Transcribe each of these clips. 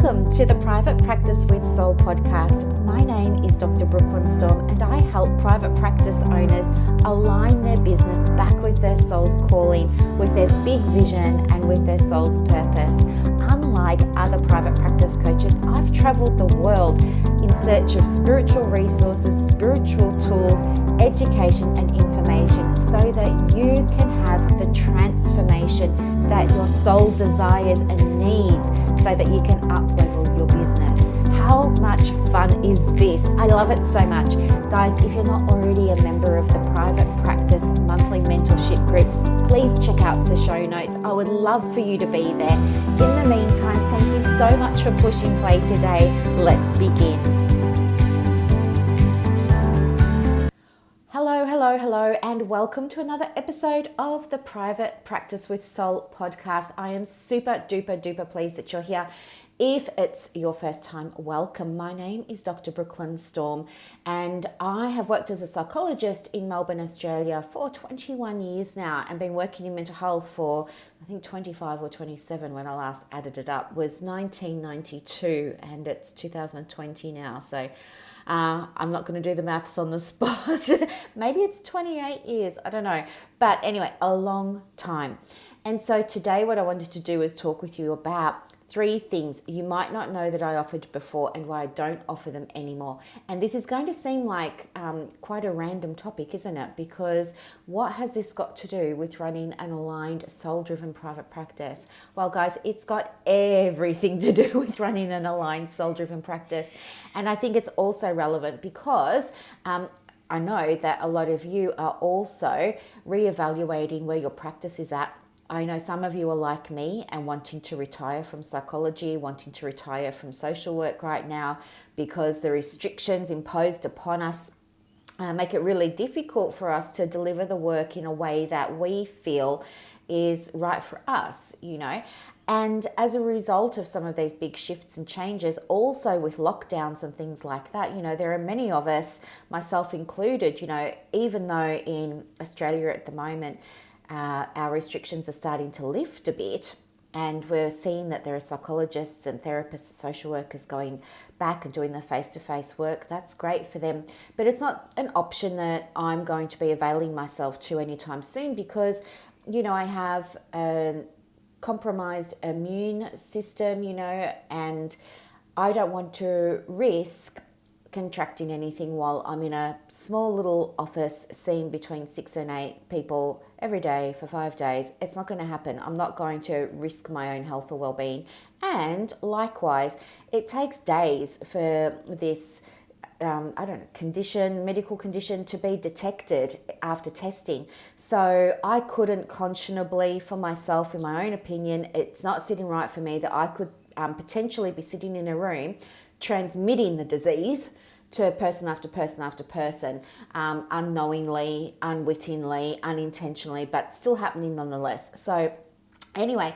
Welcome to the Private Practice with Soul podcast. My name is Dr. Storme, and I help private practice owners align their business back with their soul's calling, with their big vision and with their soul's purpose. Unlike other private practice coaches, I've traveled the world in search of spiritual resources, spiritual tools, education and information so that you can have the transformation that your soul desires and needs so that you can up-level your business. How much fun is this? I love it so much. Guys, if you're not already a member of the Private Practice Monthly Mentorship Group, please check out the show notes. I would love for you to be there. In the meantime, thank you so much for pushing play today. Let's begin. Hello, and welcome to another episode of the Private Practice with Soul podcast. I am super duper pleased that you're here. If it's your first time, welcome. My name is Dr. Storme, and I have worked as a psychologist in Melbourne, Australia for 21 years now, and been working in mental health for, I think 25 or 27 when I last added it up, was 1992, and it's 2020 now, so I'm not going to do the maths on the spot. Maybe it's 28 years, I don't know. But anyway, a long time. And so today what I wanted to do is talk with you about 3 things you might not know that I offered before and why I don't offer them anymore. And this is going to seem like quite a random topic, isn't it? Because what has this got to do with running an aligned, soul-driven private practice? Well, guys, it's got everything to do with running an aligned, soul-driven practice. And I think it's also relevant because I know that a lot of you are also reevaluating where your practice is at. I know some of you are like me and wanting to retire from psychology, wanting to retire from social work right now because the restrictions imposed upon us make it really difficult for us to deliver the work in a way that we feel is right for us, you know. And as a result of some of these big shifts and changes, also with lockdowns and things like that, you know, there are many of us, myself included, you know, even though in Australia at the moment, our restrictions are starting to lift a bit, and we're seeing that there are psychologists and therapists, social workers going back and doing the face-to-face work. That's great for them, but it's not an option that I'm going to be availing myself to anytime soon because, you know, I have a compromised immune system, you know, and I don't want to risk contracting anything while I'm in a small little office seeing between 6 and 8 people every day for 5 days. It's not going to happen. I'm not going to risk my own health or well-being. And likewise, it takes days for this medical condition to be detected after testing. So I couldn't conscionably, for myself, in my own opinion, it's not sitting right for me that I could potentially be sitting in a room transmitting the disease to person after person after person, unknowingly, unwittingly, unintentionally, but still happening nonetheless. So anyway,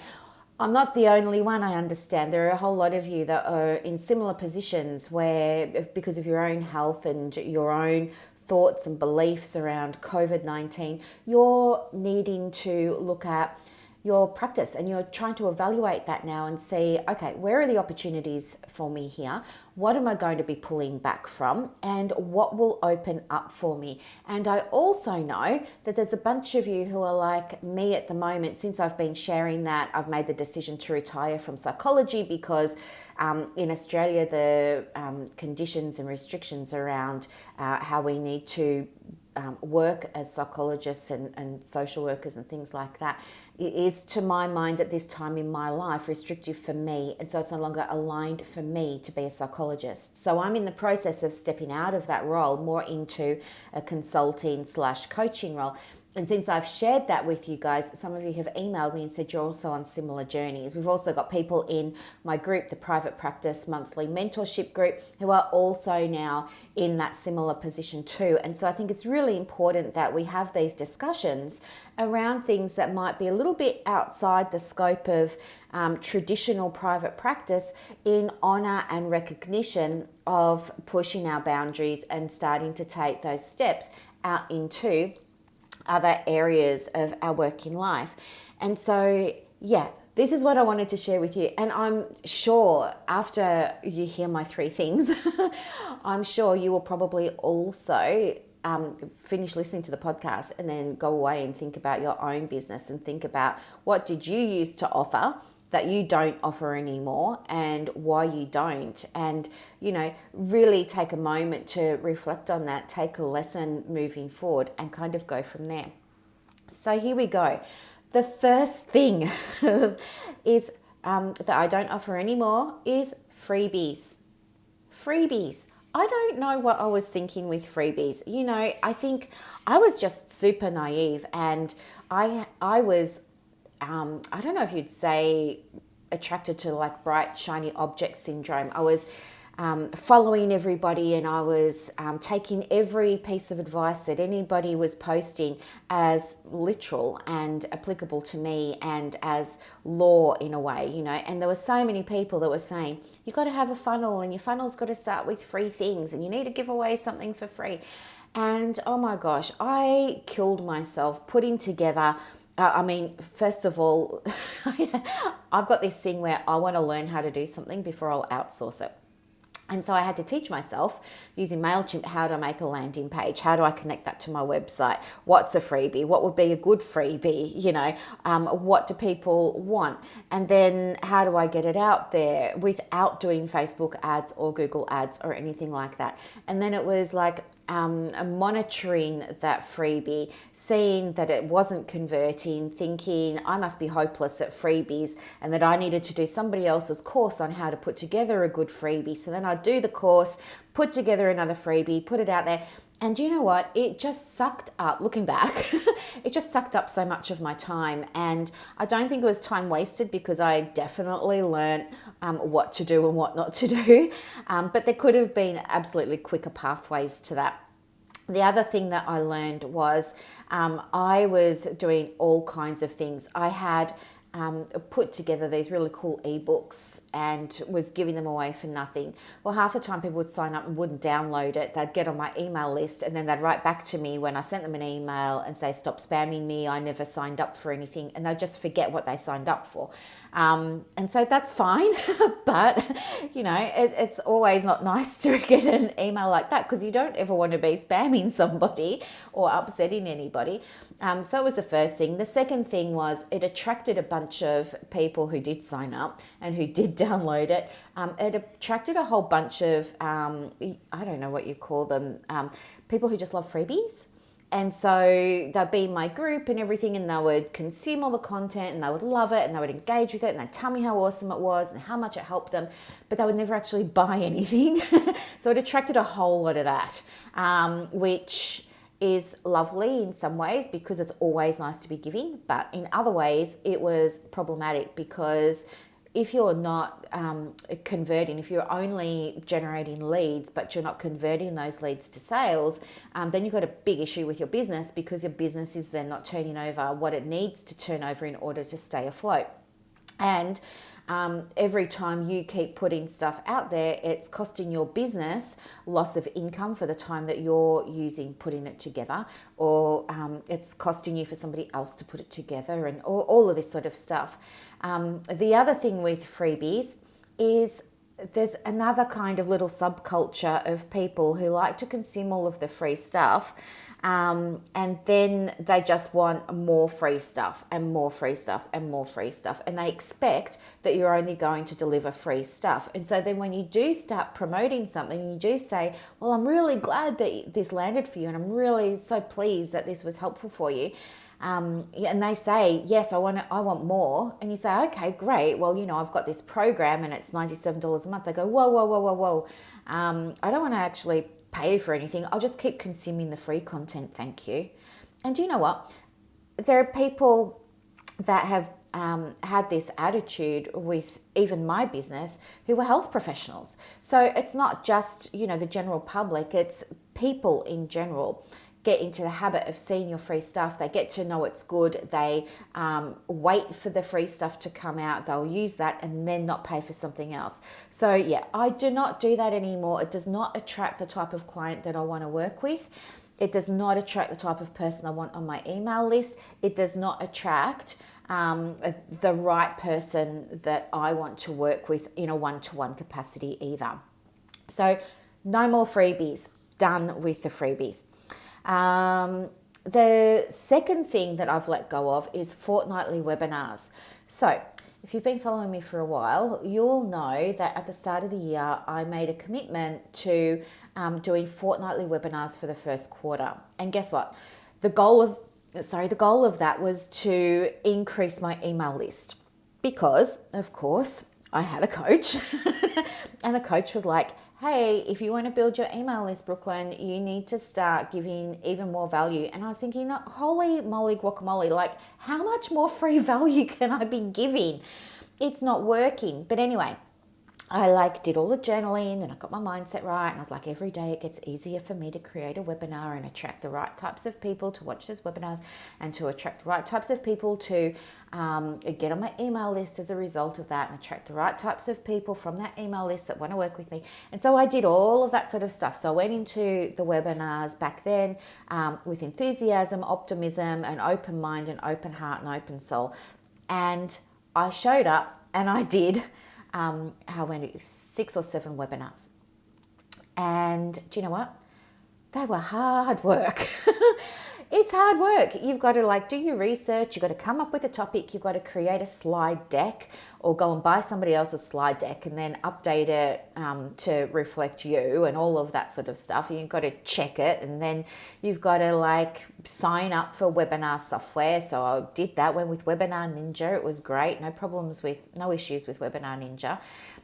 I'm not the only one, I understand. There are a whole lot of you that are in similar positions where, because of your own health and your own thoughts and beliefs around COVID-19, you're needing to look at your practice and you're trying to evaluate that now and see, okay, where are the opportunities for me here? What am I going to be pulling back from? And what will open up for me? And I also know that there's a bunch of you who are like me at the moment. Since I've been sharing that, I've made the decision to retire from psychology because in Australia, the conditions and restrictions around how we need to work as psychologists and social workers and things like that is, to my mind at this time in my life, restrictive for me, and so it's no longer aligned for me to be a psychologist. So I'm in the process of stepping out of that role more into a consulting/coaching role. And since I've shared that with you guys, some of you have emailed me and said you're also on similar journeys. We've also got people in my group, the Private Practice Monthly Mentorship Group, who are also now in that similar position too. And so I think it's really important that we have these discussions around things that might be a little bit outside the scope of traditional private practice, in honour and recognition of pushing our boundaries and starting to take those steps out into other areas of our working life. And so, yeah, this is what I wanted to share with you. And I'm sure after you hear my 3 things, I'm sure you will probably also finish listening to the podcast and then go away and think about your own business and think about what did you use to offer that you don't offer anymore and why you don't. And, really take a moment to reflect on that, take a lesson moving forward and kind of go from there. So here we go. The first thing is that I don't offer anymore is freebies. Freebies. I don't know what I was thinking with freebies. I think I was just super naive, and I was, I don't know if you'd say attracted to like bright, shiny object syndrome. I was following everybody, and I was taking every piece of advice that anybody was posting as literal and applicable to me and as law in a way, and there were so many people that were saying, you got to have a funnel and your funnel's got to start with free things and you need to give away something for free. And oh my gosh, I killed myself putting together first of all, I've got this thing where I want to learn how to do something before I'll outsource it. And so I had to teach myself using MailChimp how to make a landing page. How do I connect that to my website? What's a freebie? What would be a good freebie? What do people want? And then how do I get it out there without doing Facebook ads or Google ads or anything like that? And then it was like monitoring that freebie, seeing that it wasn't converting, thinking I must be hopeless at freebies and that I needed to do somebody else's course on how to put together a good freebie. So then I'd do the course, put together another freebie, put it out there. And you know what? It just sucked up, looking back, it just sucked up so much of my time. And I don't think it was time wasted because I definitely learned what to do and what not to do. But there could have been absolutely quicker pathways to that. The other thing that I learned was I was doing all kinds of things. I had put together these really cool ebooks and was giving them away for nothing. Well, half the time people would sign up and wouldn't download it. They'd get on my email list and then they'd write back to me when I sent them an email and say, stop spamming me, I never signed up for anything. And they'd just forget what they signed up for. And so that's fine, but it's always not nice to get an email like that because you don't ever want to be spamming somebody or upsetting anybody. So it was the first thing. The second thing was it attracted a bunch of people who did sign up and who did download it. It attracted a whole bunch of, I don't know what you call them, people who just love freebies. And so they'd be in my group and everything, and they would consume all the content and they would love it and they would engage with it and they'd tell me how awesome it was and how much it helped them, but they would never actually buy anything. So it attracted a whole lot of that, which is lovely in some ways because it's always nice to be giving, but in other ways it was problematic because if you're not converting, if you're only generating leads, but you're not converting those leads to sales, then you've got a big issue with your business because your business is then not turning over what it needs to turn over in order to stay afloat. And every time you keep putting stuff out there, it's costing your business loss of income for the time that you're using putting it together, or it's costing you for somebody else to put it together, and all of this sort of stuff. The other thing with freebies is there's another kind of little subculture of people who like to consume all of the free stuff, and then they just want more free stuff and more free stuff and more free stuff, and they expect that you're only going to deliver free stuff. And so then when you do start promoting something, you do say, well, I'm really glad that this landed for you and I'm really so pleased that this was helpful for you. And they say, yes, I want more. And you say, okay, great. Well, I've got this program and it's $97 a month. They go, whoa. I don't want to actually pay for anything. I'll just keep consuming the free content. Thank you. And you know what? There are people that have had this attitude with even my business who were health professionals. So it's not just, the general public, it's people in general get into the habit of seeing your free stuff. They get to know it's good. They wait for the free stuff to come out. They'll use that and then not pay for something else. So yeah, I do not do that anymore. It does not attract the type of client that I want to work with. It does not attract the type of person I want on my email list. It does not attract the right person that I want to work with in a one-to-one capacity either. So no more freebies. Done with the freebies. The second thing that I've let go of is fortnightly webinars. So if you've been following me for a while, you'll know that at the start of the year, I made a commitment to doing fortnightly webinars for the first quarter. And guess what? The goal of that was to increase my email list because, of course, I had a coach and the coach was like, hey, if you want to build your email list, Brooklyn, you need to start giving even more value. And I was thinking, holy moly guacamole, like how much more free value can I be giving? It's not working. But anyway, I did all the journaling and I got my mindset right. And I was like, every day it gets easier for me to create a webinar and attract the right types of people to watch those webinars and to attract the right types of people to get on my email list as a result of that and attract the right types of people from that email list that want to work with me. And so I did all of that sort of stuff. So I went into the webinars back then with enthusiasm, optimism, an open mind, an open heart, and open soul. And I showed up and I did how many, 6 or 7 webinars. And do you know what? They were hard work. It's hard work. You've got to do your research. You've got to come up with a topic. You've got to create a slide deck or go and buy somebody else's slide deck and then update it to reflect you and all of that sort of stuff. You've got to check it and then you've got to sign up for webinar software. So I did that, went with Webinar Ninja. It was great. No issues with Webinar Ninja.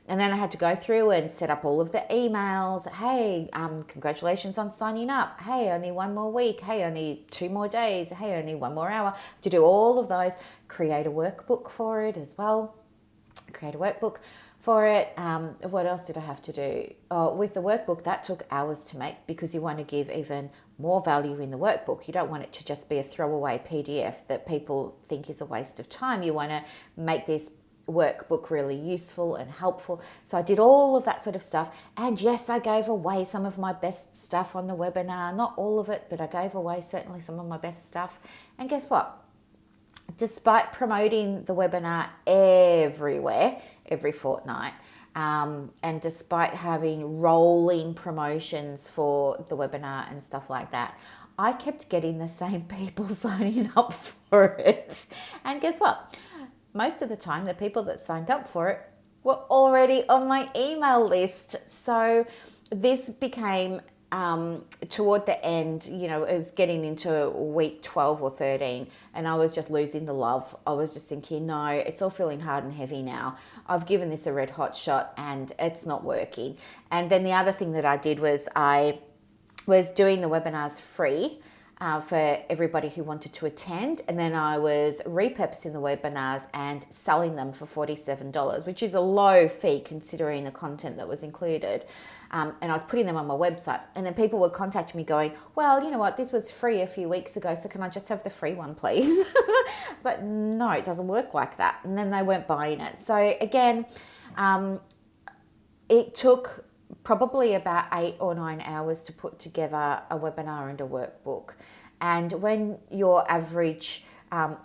And then I had to go through and set up all of the emails. Hey, congratulations on signing up. Hey, only 1 more week. Hey, only 2 more days. Hey, only 1 more hour. To do all of those, create a workbook for it as well. What else did I have to do? With the workbook, that took hours to make because you want to give even more value in the workbook. You don't want it to just be a throwaway PDF that people think is a waste of time. You want to make this workbook really useful and helpful. So I did all of that sort of stuff. And yes, I gave away some of my best stuff on the webinar. Not all of it, but I gave away certainly some of my best stuff. And guess what? Despite promoting the webinar everywhere, every fortnight, and despite having rolling promotions for the webinar and stuff like that, I kept getting the same people signing up for it. And guess what? Most of the time, the people that signed up for it were already on my email list. So this became, toward the end, it was getting into week 12 or 13, and I was just losing the love. I was just thinking, no, it's all feeling hard and heavy now. I've given this a red hot shot and it's not working. And then the other thing that I did was I was doing the webinars free for everybody who wanted to attend. And then I was repurposing the webinars and selling them for $47, which is a low fee considering the content that was included. And I was putting them on my website. And then people would contact me going, well, you know what, this was free a few weeks ago, so can I just have the free one, please? I was like, no, it doesn't work like that. And then they weren't buying it. So again, it took probably about 8 or 9 hours to put together a webinar and a workbook. And when your average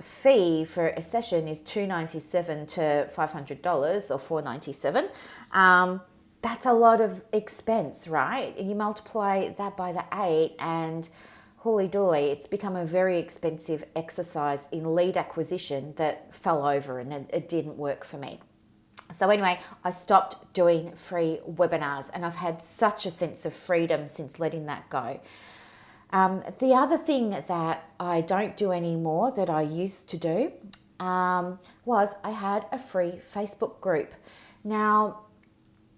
fee for a session is $297 to $500 or $497, that's a lot of expense, right? You multiply that by the 8 and holy dooly, it's become a very expensive exercise in lead acquisition that fell over and it didn't work for me. So anyway, I stopped doing free webinars and I've had such a sense of freedom since letting that go. The other thing that I don't do anymore that I used to do was I had a free Facebook group. Now,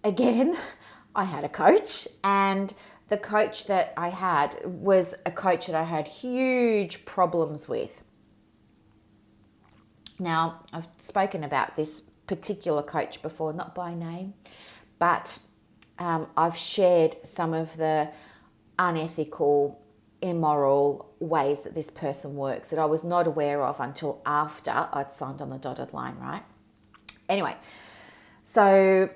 again, I had a coach, and the coach that I had was a coach that I had huge problems with. Now, I've spoken about this particular coach before, not by name, but I've shared some of the unethical, immoral ways that this person works that I was not aware of until after I'd signed on the dotted line, right? Anyway, so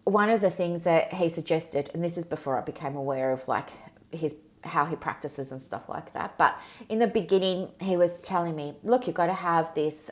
one of the things that he suggested, and this is before I became aware of like his how he practices and stuff like that. But in the beginning, he was telling me, look, you've got to have this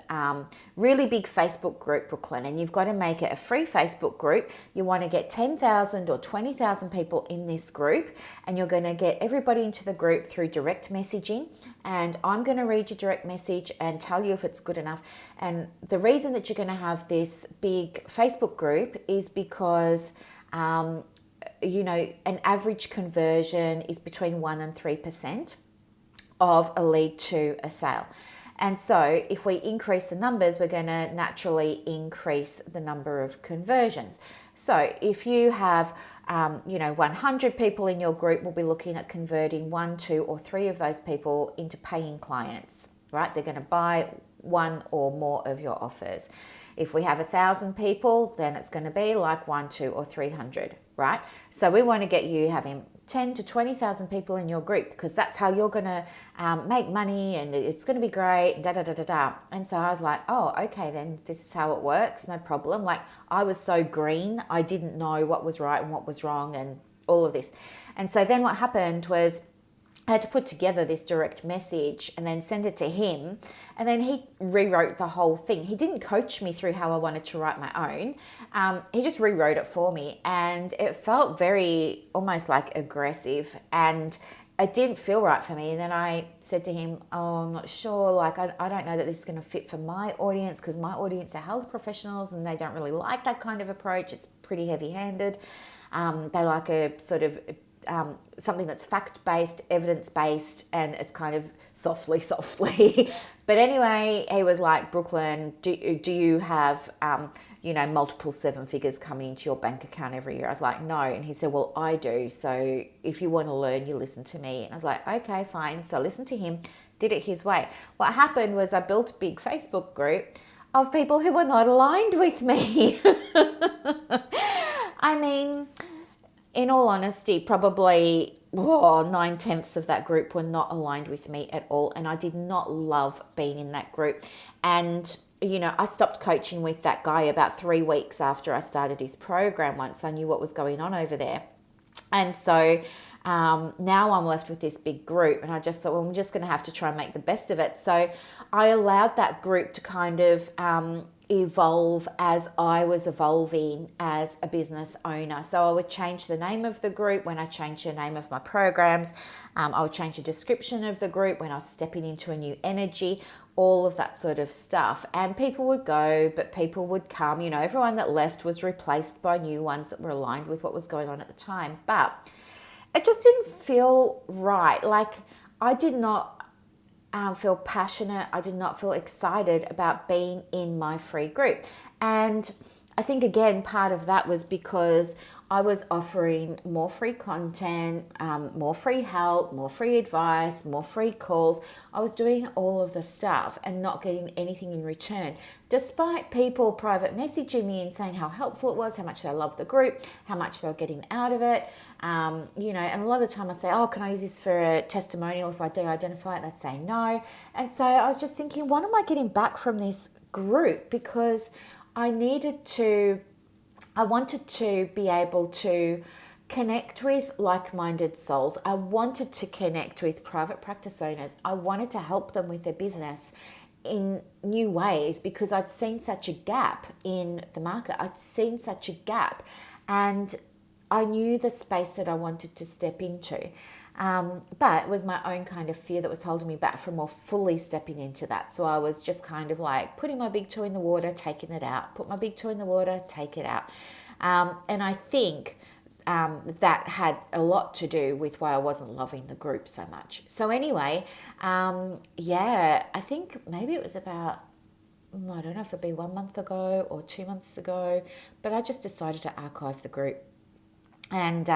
really big Facebook group, Brooklyn, and you've got to make it a free Facebook group. You want to get 10,000 or 20,000 people in this group, and you're going to get everybody into the group through direct messaging. And I'm going to read your direct message and tell you if it's good enough. And the reason that you're going to have this big Facebook group is because an average conversion is between 1% and 3% of a lead to a sale. And so if we increase the numbers, we're going to naturally increase the number of conversions. So if you have 100 people in your group, we'll be looking at converting 1, 2, or 3 of those people into paying clients, right? They're going to buy one or more of your offers. If we have 1,000 people, then it's going to be like 1, 2, or 300, right? So we want to get you having 10 to 20,000 people in your group, because that's how you're going to make money, and it's going to be great, and da da da da da. And so I was like, oh, okay, then this is how it works, no problem. Like, I was so green, I didn't know what was right and what was wrong and all of this. And so then what happened was, I had to put together this direct message and then send it to him. And then he rewrote the whole thing. He didn't coach me through how I wanted to write my own. He just rewrote it for me. And it felt very almost like aggressive. And it didn't feel right for me. And then I said to him, oh, I'm not sure. Like, I don't know that this is going to fit for my audience, because my audience are health professionals and they don't really like that kind of approach. It's pretty heavy-handed. They like a sort of something that's fact-based, evidence-based, and it's kind of softly. But anyway, he was like, Brooklyn, do you have, multiple 7 figures coming into your bank account every year? I was like, no. And he said, well, I do. So if you want to learn, you listen to me. And I was like, okay, fine. So I listened to him, did it his way. What happened was I built a big Facebook group of people who were not aligned with me. I mean, in all honesty, probably 9/10 of that group were not aligned with me at all. And I did not love being in that group. And, I stopped coaching with that guy about 3 weeks after I started his program, once I knew what was going on over there. And so now I'm left with this big group, and I just thought, well, I'm just going to have to try and make the best of it. So I allowed that group to kind of evolve as I was evolving as a business owner. So I would change the name of the group when I changed the name of my programs. I would change the description of the group when I was stepping into a new energy, all of that sort of stuff. And people would go, but people would come. Everyone that left was replaced by new ones that were aligned with what was going on at the time. But it just didn't feel right. Like, I did not feel passionate. I did not feel excited about being in my free group. And I think, again, part of that was because I was offering more free content, more free help, more free advice, more free calls. I was doing all of the stuff and not getting anything in return, despite people private messaging me and saying how helpful it was, how much they loved the group, how much they were getting out of it. And a lot of the time I say, oh, can I use this for a testimonial? If I de-identify it, they say no. And so I was just thinking, what am I getting back from this group? Because I wanted to be able to connect with like-minded souls. I wanted to connect with private practice owners. I wanted to help them with their business in new ways, because I'd seen such a gap in the market. I'd seen such a gap, and I knew the space that I wanted to step into. But it was my own kind of fear that was holding me back from more fully stepping into that. So I was just kind of like putting my big toe in the water, taking it out, put my big toe in the water, take it out. And I think that had a lot to do with why I wasn't loving the group so much. So anyway, I think maybe it was about, I don't know if it'd be 1 month ago or 2 months ago, but I just decided to archive the group. And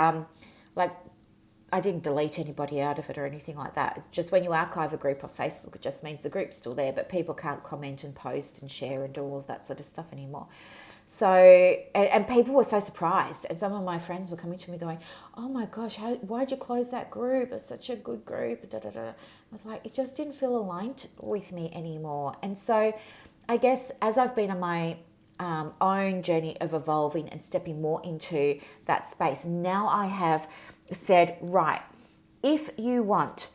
I didn't delete anybody out of it or anything like that. Just when you archive a group on Facebook, it just means the group's still there, but people can't comment and post and share and do all of that sort of stuff anymore. So, and people were so surprised. And some of my friends were coming to me going, oh my gosh, why'd you close that group? It's such a good group. Da, da, da. I was like, it just didn't feel aligned with me anymore. And so I guess as I've been on my own journey of evolving and stepping more into that space, now I have said, right, if you want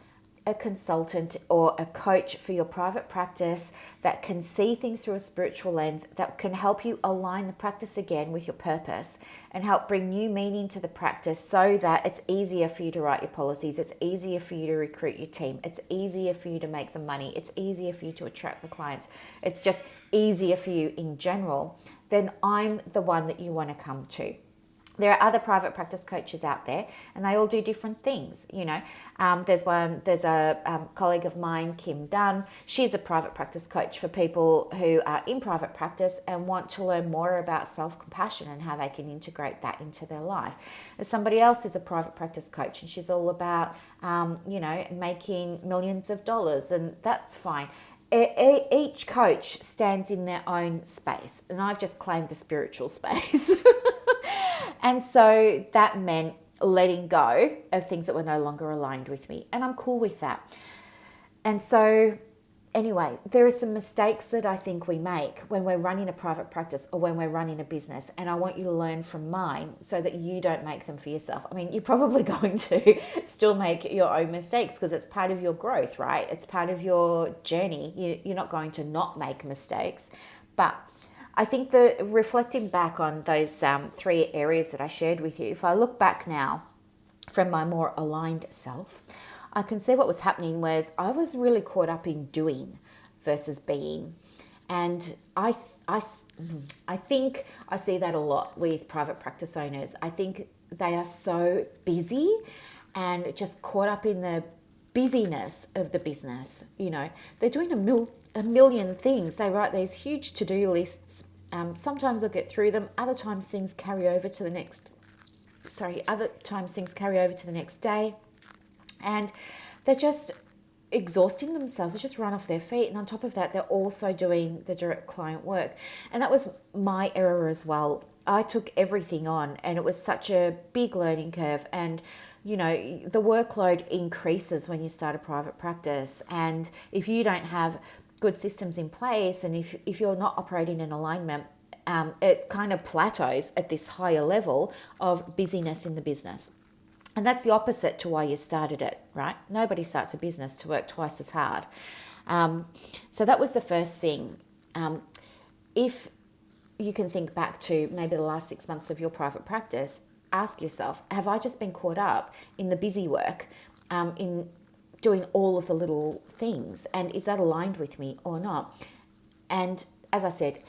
a consultant or a coach for your private practice that can see things through a spiritual lens, that can help you align the practice again with your purpose and help bring new meaning to the practice so that it's easier for you to write your policies, it's easier for you to recruit your team, it's easier for you to make the money, it's easier for you to attract the clients, it's just easier for you in general, then I'm the one that you want to come to. There are other private practice coaches out there, and they all do different things. There's a colleague of mine, Kim Dunn. She's a private practice coach for people who are in private practice and want to learn more about self-compassion and how they can integrate that into their life. There's somebody else who's a private practice coach, and she's all about, making millions of dollars, and that's fine. Each coach stands in their own space, and I've just claimed a spiritual space. And so that meant letting go of things that were no longer aligned with me. And I'm cool with that. And so anyway, there are some mistakes that I think we make when we're running a private practice or when we're running a business. And I want you to learn from mine so that you don't make them for yourself. I mean, you're probably going to still make your own mistakes because it's part of your growth, right? It's part of your journey. You're not going to not make mistakes. But I think that reflecting back on those 3 areas that I shared with you, if I look back now from my more aligned self, I can see what was happening was I was really caught up in doing versus being. And I think I see that a lot with private practice owners. I think they are so busy and just caught up in the busyness of the business. They're doing a million things. They write these huge to-do lists. Sometimes they'll get through them. Other times things carry over to the next day. And they're just exhausting themselves. They just run off their feet. And on top of that, they're also doing the direct client work. And that was my error as well. I took everything on, and it was such a big learning curve. And the workload increases when you start a private practice. And if you don't have good systems in place, and if you're not operating in alignment, it kind of plateaus at this higher level of busyness in the business. And that's the opposite to why you started it, right? Nobody starts a business to work twice as hard. So that was the first thing. If you can think back to maybe the last 6 months of your private practice, ask yourself, have I just been caught up in the busy work, in doing all of the little things? And is that aligned with me or not? And as I said,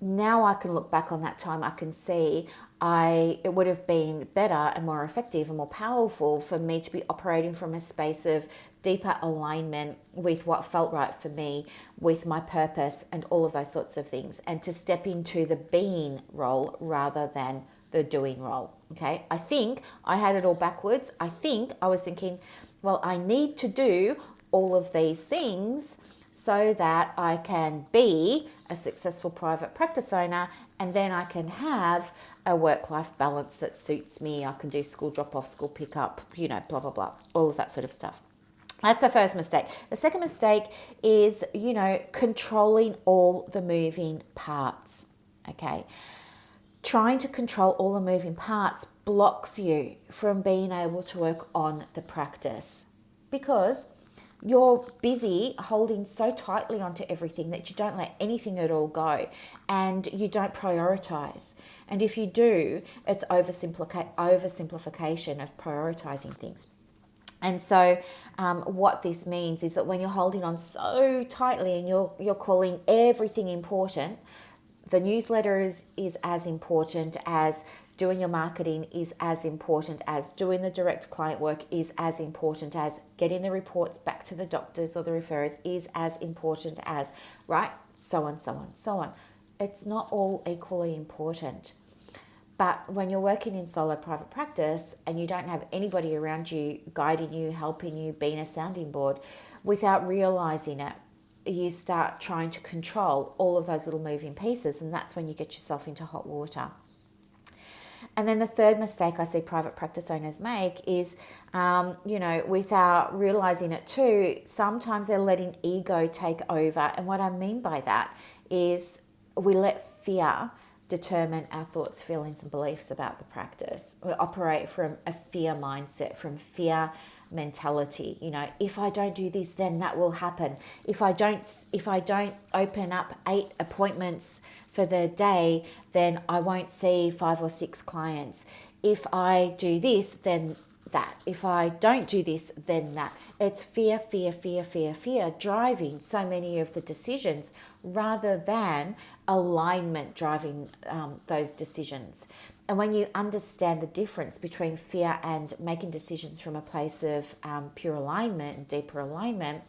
now I can look back on that time. I can see it would have been better and more effective and more powerful for me to be operating from a space of deeper alignment with what felt right for me, with my purpose and all of those sorts of things, and to step into the being role rather than the doing role. Okay, I think I had it all backwards. I think I was thinking, well, I need to do all of these things so that I can be a successful private practice owner, and then I can have a work-life balance that suits me. I can do school drop-off, school pick-up, blah, blah, blah, all of that sort of stuff. That's the first mistake. The second mistake is, controlling all the moving parts, okay? Trying to control all the moving parts blocks you from being able to work on the practice because you're busy holding so tightly onto everything that you don't let anything at all go, and you don't prioritize. And if you do, it's oversimplification of prioritizing things. And so what this means is that when you're holding on so tightly and you're calling everything important, the newsletter is as important as doing your marketing, is as important as doing the direct client work, is as important as getting the reports back to the doctors or the referrers, is as important as, right? So on, so on, so on. It's not all equally important. But when you're working in solo private practice and you don't have anybody around you guiding you, helping you, being a sounding board, without realizing it, you start trying to control all of those little moving pieces, and that's when you get yourself into hot water. And then the third mistake I see private practice owners make is, without realizing it too, sometimes they're letting ego take over. And what I mean by that is we let fear determine our thoughts, feelings, and beliefs about the practice. We operate from a fear mindset, from fear mentality. If I don't do this, then that will happen. If I don't open up 8 appointments for the day, then I won't see 5 or 6 clients. If I do this, then that. If I don't do this, then that. It's fear driving so many of the decisions, rather than alignment driving those decisions. And when you understand the difference between fear and making decisions from a place of pure alignment and deeper alignment,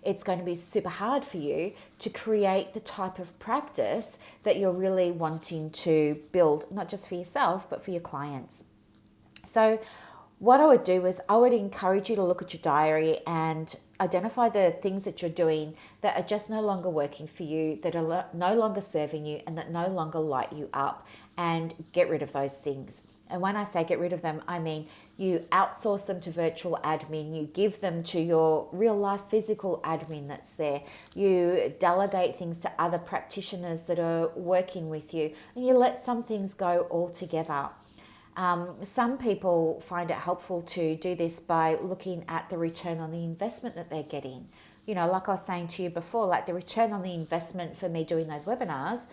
it's going to be super hard for you to create the type of practice that you're really wanting to build, not just for yourself, but for your clients. So what I would do is I would encourage you to look at your diary and identify the things that you're doing that are just no longer working for you, that are no longer serving you, and that no longer light you up, and get rid of those things. And when I say get rid of them, I mean you outsource them to virtual admin, you give them to your real life physical admin that's there, you delegate things to other practitioners that are working with you, and you let some things go altogether. Some people find it helpful to do this by looking at the return on the investment that they're getting. Like I was saying to you before, like the return on the investment for me doing those webinars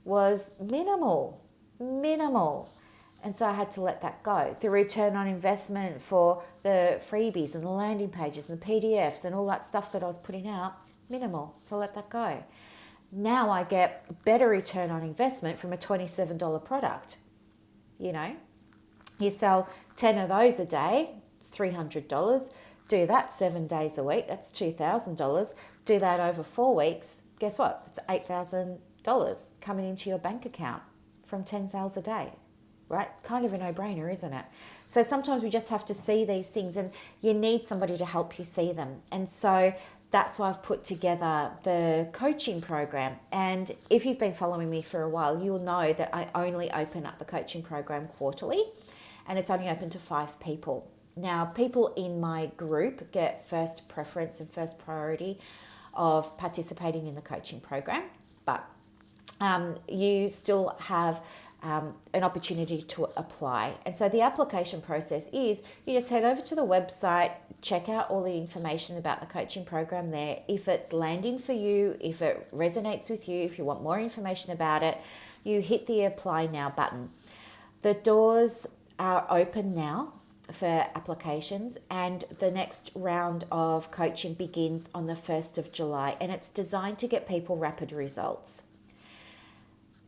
was minimal. And so I had to let that go. The return on investment for the freebies and the landing pages and the PDFs and all that stuff that I was putting out, minimal. So I let that go. Now I get better return on investment from a $27 product. You sell 10 of those a day, it's $300. Do that 7 days a week, that's $2,000. Do that over 4 weeks, guess what? It's $8,000 coming into your bank account from 10 sales a day, right? Kind of a no-brainer, isn't it? So sometimes we just have to see these things, and you need somebody to help you see them. And so that's why I've put together the coaching program. And if you've been following me for a while, you'll know that I only open up the coaching program quarterly, and it's only open to 5 people. Now, people in my group get first preference and first priority of participating in the coaching program, but you still have an opportunity to apply. And so the application process is you just head over to the website, check out all the information about the coaching program there. If it's landing for you, if it resonates with you, if you want more information about it, you hit the apply now button. The doors are open now for applications, and the next round of coaching begins on the 1st of July, and it's designed to get people rapid results.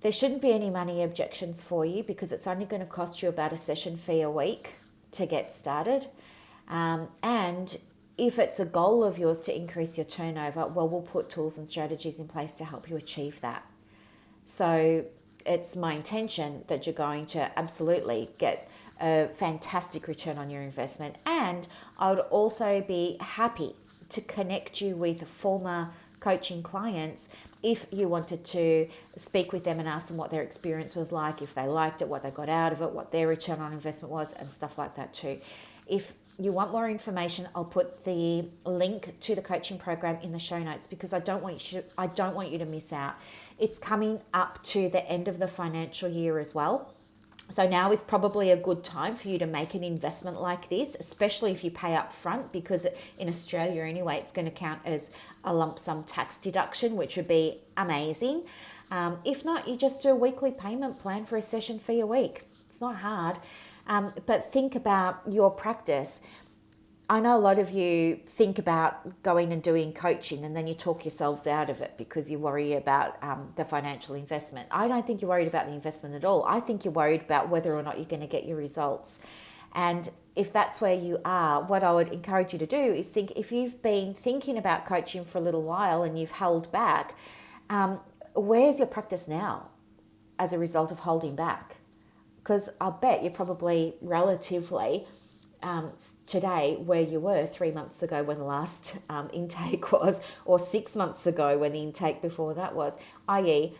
There shouldn't be any money objections for you, because it's only going to cost you about a session fee a week to get started. And if it's a goal of yours to increase your turnover, well, we'll put tools and strategies in place to help you achieve that. So it's my intention that you're going to absolutely get a fantastic return on your investment. And I would also be happy to connect you with former coaching clients if you wanted to speak with them and ask them what their experience was like, if they liked it, what they got out of it, what their return on investment was, and stuff like that too. If you want more information, I'll put the link to the coaching program in the show notes, because I don't want you to miss out. It's coming up to the end of the financial year as well. So now is probably a good time for you to make an investment like this, especially if you pay up front, because in Australia anyway, it's going to count as a lump sum tax deduction, which would be amazing. If not, you just do a weekly payment plan for a session fee a week. It's not hard, but think about your practice. I know a lot of you think about going and doing coaching and then you talk yourselves out of it because you worry about the financial investment. I don't think you're worried about the investment at all. I think you're worried about whether or not you're going to get your results. And if that's where you are, what I would encourage you to do is think, if you've been thinking about coaching for a little while and you've held back, where's your practice now as a result of holding back? Because I'll bet you're probably relatively today where you were 3 months ago when the last intake was, or 6 months ago when the intake before that was, i.e.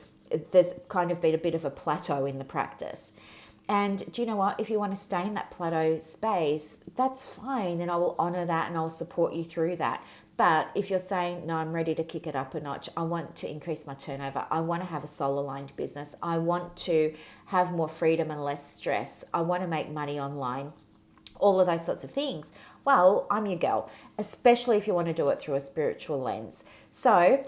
there's kind of been a bit of a plateau in the practice. And do you know what? If you want to stay in that plateau space, that's fine, and I will honour that and I'll support you through that. But if you're saying, no, I'm ready to kick it up a notch, I want to increase my turnover, I want to have a soul-aligned business, I want to have more freedom and less stress, I want to make money online, all of those sorts of things. Well, I'm your girl, especially if you want to do it through a spiritual lens. So,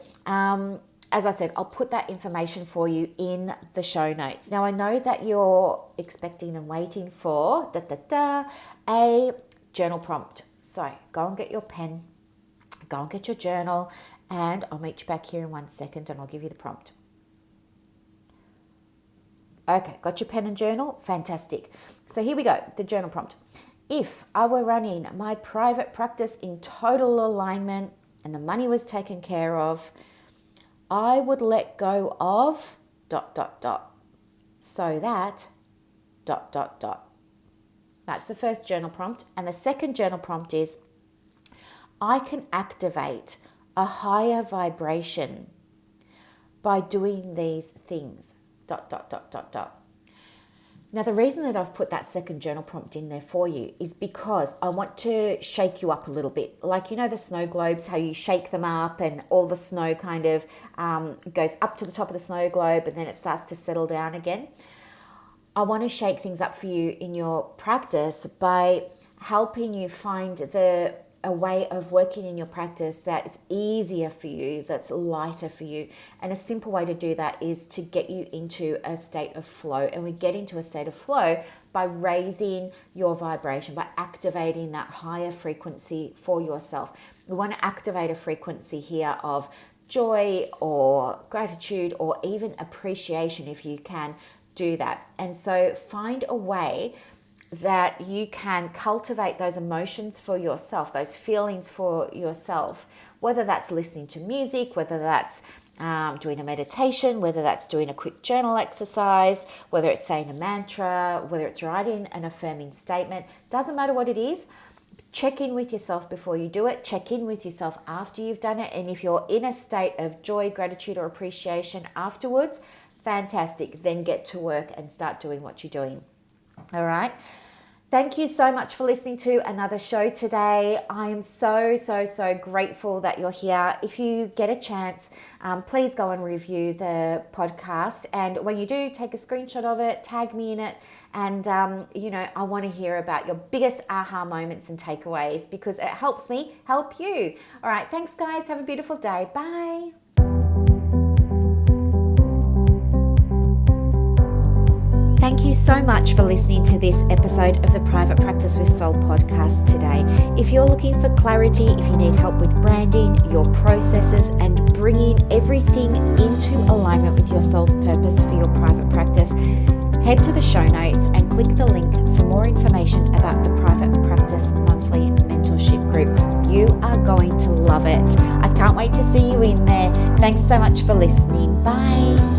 as I said, I'll put that information for you in the show notes. Now, I know that you're expecting and waiting for a journal prompt. So go and get your pen, go and get your journal, and I'll meet you back here in 1 second and I'll give you the prompt. Okay, got your pen and journal? Fantastic. So here we go, the journal prompt. If I were running my private practice in total alignment and the money was taken care of, I would let go of ... so that ... That's the first journal prompt. And the second journal prompt is, I can activate a higher vibration by doing these things ... Now, the reason that I've put that second journal prompt in there for you is because I want to shake you up a little bit. Like, you know, the snow globes, how you shake them up and all the snow kind of goes up to the top of the snow globe and then it starts to settle down again. I want to shake things up for you in your practice by helping you find a way of working in your practice that is easier for you, that's lighter for you. And a simple way to do that is to get you into a state of flow. And we get into a state of flow by raising your vibration, by activating that higher frequency for yourself. We want to activate a frequency here of joy or gratitude or even appreciation if you can do that. And so find a way that you can cultivate those emotions for yourself, those feelings for yourself, whether that's listening to music, whether that's doing a meditation, whether that's doing a quick journal exercise, whether it's saying a mantra, whether it's writing an affirming statement. Doesn't matter what it is. Check in with yourself before you do it. Check in with yourself after you've done it. And if you're in a state of joy, gratitude, or appreciation afterwards, fantastic. Then get to work and start doing what you're doing. All right. Thank you so much for listening to another show today. I am so grateful that you're here. If you get a chance, please go and review the podcast. And when you do, take a screenshot of it, tag me in it. And, I want to hear about your biggest aha moments and takeaways because it helps me help you. All right. Thanks, guys. Have a beautiful day. Bye. Thank you so much for listening to this episode of the Private Practice with Soul podcast today. If you're looking for clarity, if you need help with branding, your processes, and bringing everything into alignment with your soul's purpose for your private practice, head to the show notes and click the link for more information about the Private Practice Monthly Mentorship Group. You are going to love it. I can't wait to see you in there. Thanks so much for listening. Bye.